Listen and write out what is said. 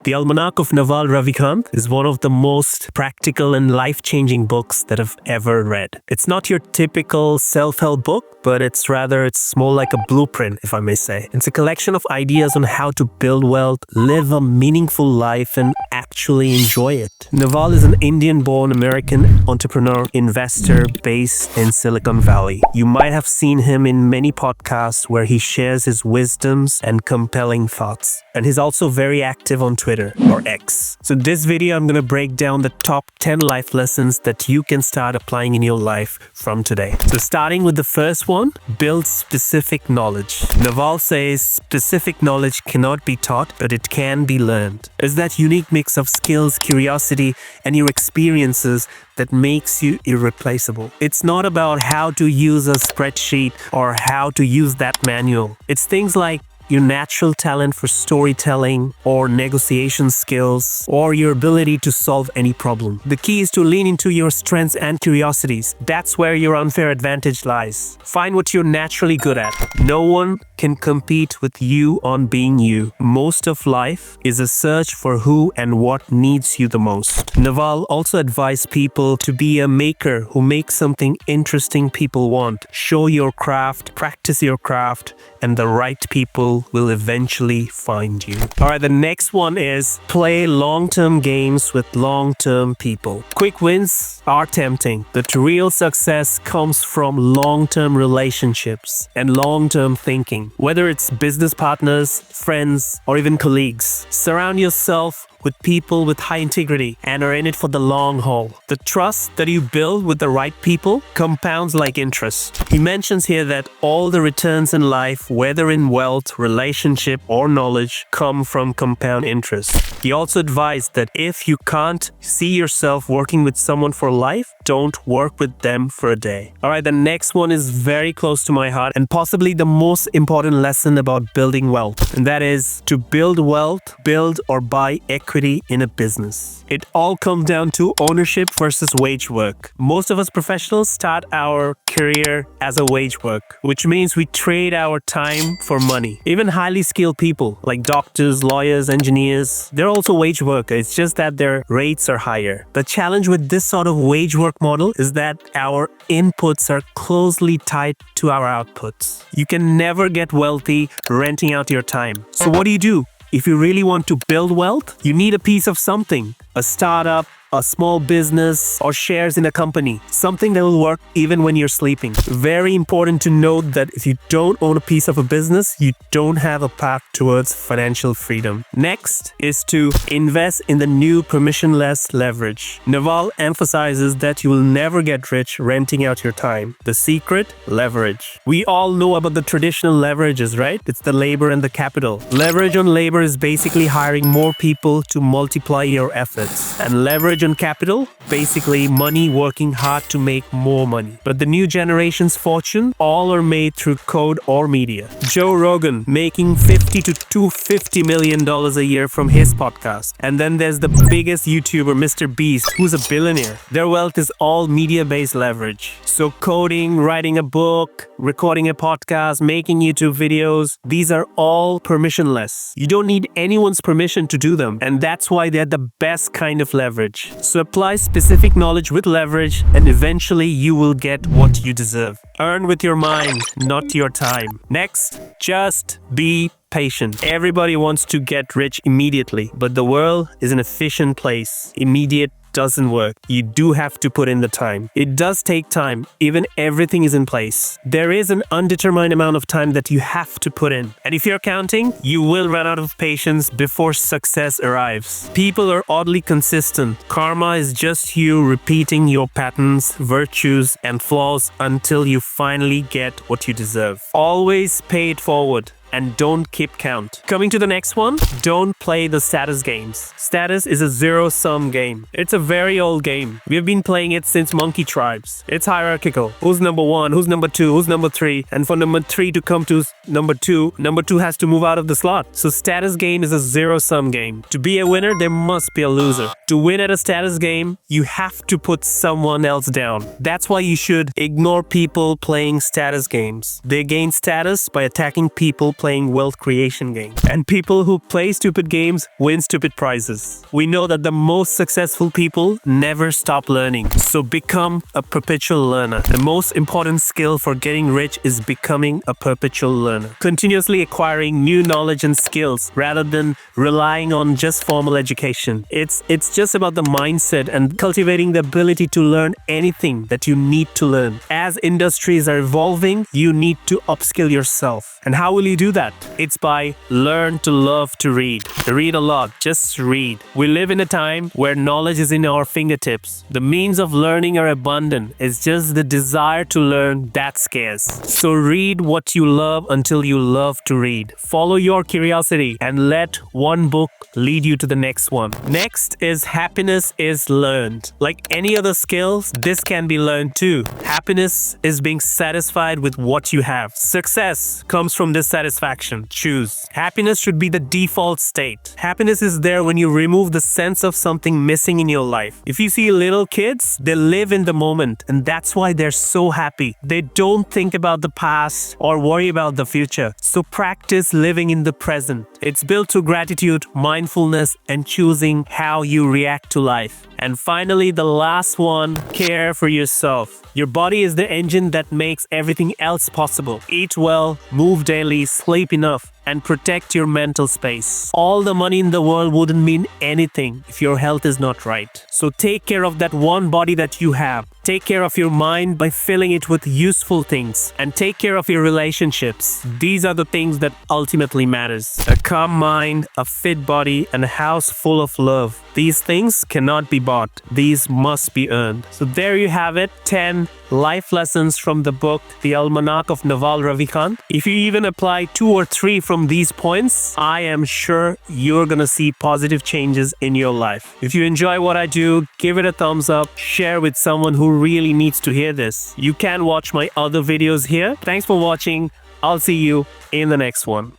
The Almanack of Naval Ravikant is one of the most practical and life-changing books that I've ever read. It's not your typical self-help book, but it's more like a blueprint, if I may say. It's a collection of ideas on how to build wealth, live a meaningful life, and actually enjoy it. Naval is an Indian-born American entrepreneur, investor based in Silicon Valley. You might have seen him in many podcasts where he shares his wisdoms and compelling thoughts. And he's also very active on Twitter, or X. So this video, I'm going to break down the top 10 life lessons that you can start applying in your life from today. So starting with the first one, build specific knowledge. Naval says specific knowledge cannot be taught, but it can be learned. It's that unique mix of skills, curiosity, and your experiences that makes you irreplaceable. It's not about how to use a spreadsheet or how to use that manual. It's things like your natural talent for storytelling or negotiation skills or your ability to solve any problem. The key is to lean into your strengths and curiosities. That's where your unfair advantage lies. Find what you're naturally good at. No one can compete with you on being you. Most of life is a search for who and what needs you the most. Naval also advised people to be a maker who makes something interesting people want. Show your craft, practice your craft, and the right people will eventually find you. Alright, the next one is play long-term games with long-term people. Quick wins are tempting, but real success comes from long-term relationships and long-term thinking. Whether it's business partners, friends, or even colleagues, surround yourself with people with high integrity and are in it for the long haul. The trust that you build with the right people compounds like interest. He mentions here that all the returns in life, whether in wealth, relationship, or knowledge, come from compound interest. He also advised that if you can't see yourself working with someone for life, don't work with them for a day. Alright, the next one is very close to my heart and possibly the most important lesson about building wealth. And that is to build wealth, build or buy equity in a business. It all comes down to ownership versus wage work. Most of us professionals start our career as a wage work, which means we trade our time for money. Even highly skilled people like doctors, lawyers, engineers, they're also wage work. It's just that their rates are higher. The challenge with this sort of wage work model is that our inputs are closely tied to our outputs. You can never get wealthy renting out your time. So what do? If you really want to build wealth, you need a piece of something, a startup, a small business, or shares in a company, something that will work even when you're sleeping. Very important to note that if you don't own a piece of a business, you don't have a path towards financial freedom. Next is to invest in the new permissionless leverage. Naval emphasizes that you will never get rich renting out your time. The secret? Leverage. We all know about the traditional leverages, right? It's the labor and the capital. Leverage on labor is basically hiring more people to multiply your efforts. And leverage on capital, basically money working hard to make more money. But the new generation's fortune, all are made through code or media. Joe Rogan making $50 to $250 million a year from his podcast. And then there's the biggest YouTuber, Mr. Beast, who's a billionaire. Their wealth is all media-based leverage. So coding, writing a book, recording a podcast, making YouTube videos, these are all permissionless. You don't need anyone's permission to do them. And that's why they're the best kind of leverage. So apply specific knowledge with leverage and eventually you will get what you deserve. Earn with your mind, not your time. Next, just be patient. Everybody wants to get rich immediately, but the world is an efficient place. Immediate doesn't work. You do have to put in the time. It does take time, even everything is in place. There is an undetermined amount of time that you have to put in. And if you're counting, you will run out of patience before success arrives. People are oddly consistent. Karma is just you repeating your patterns, virtues, and flaws until you finally get what you deserve. Always pay it forward. And don't keep count. Coming to the next one, don't play the status games. Status is a zero-sum game. It's a very old game. We've been playing it since monkey tribes. It's hierarchical. Who's number one? Who's number two? Who's number three? And for number three to come to number two has to move out of the slot. So status game is a zero-sum game. To be a winner, there must be a loser. To win at a status game, you have to put someone else down. That's why you should ignore people playing status games. They gain status by attacking people playing wealth creation games. And people who play stupid games win stupid prizes. We know that the most successful people never stop learning. So become a perpetual learner. The most important skill for getting rich is becoming a perpetual learner. Continuously acquiring new knowledge and skills rather than relying on just formal education. It's just about the mindset and cultivating the ability to learn anything that you need to learn. As industries are evolving, you need to upskill yourself. And how will you do that? It's by learn to love to read. Read a lot, just read. We live in a time where knowledge is in our fingertips. The means of learning are abundant. It's just the desire to learn that's scarce. So read what you love until you love to read. Follow your curiosity and let one book lead you to the next one. Next is happiness is learned. Like any other skills, this can be learned too. Happiness is being satisfied with what you have. Success comes from dissatisfaction. Choose. Happiness should be the default state. Happiness is there when you remove the sense of something missing in your life. If you see little kids, they live in the moment, and that's why they're so happy. They don't think about the past or worry about the future. So practice living in the present. It's built through gratitude, mindfulness, and choosing how you react to life. And finally, the last one, care for yourself. Your body is the engine that makes everything else possible. Eat well, move daily, sleep enough, and protect your mental space. All the money in the world wouldn't mean anything if your health is not right. So take care of that one body that you have. Take care of your mind by filling it with useful things. And take care of your relationships. These are the things that ultimately matters. A calm mind, a fit body, and a house full of love. These things cannot be bought. These must be earned. So there you have it, 10 life lessons from the book, The Almanack of Naval Ravikant. If you even apply 2 or 3 from these points, I am sure you're gonna see positive changes in your life. If you enjoy what I do, give it a thumbs up, share with someone who really needs to hear this. You can watch my other videos here. Thanks for watching. I'll see you in the next one.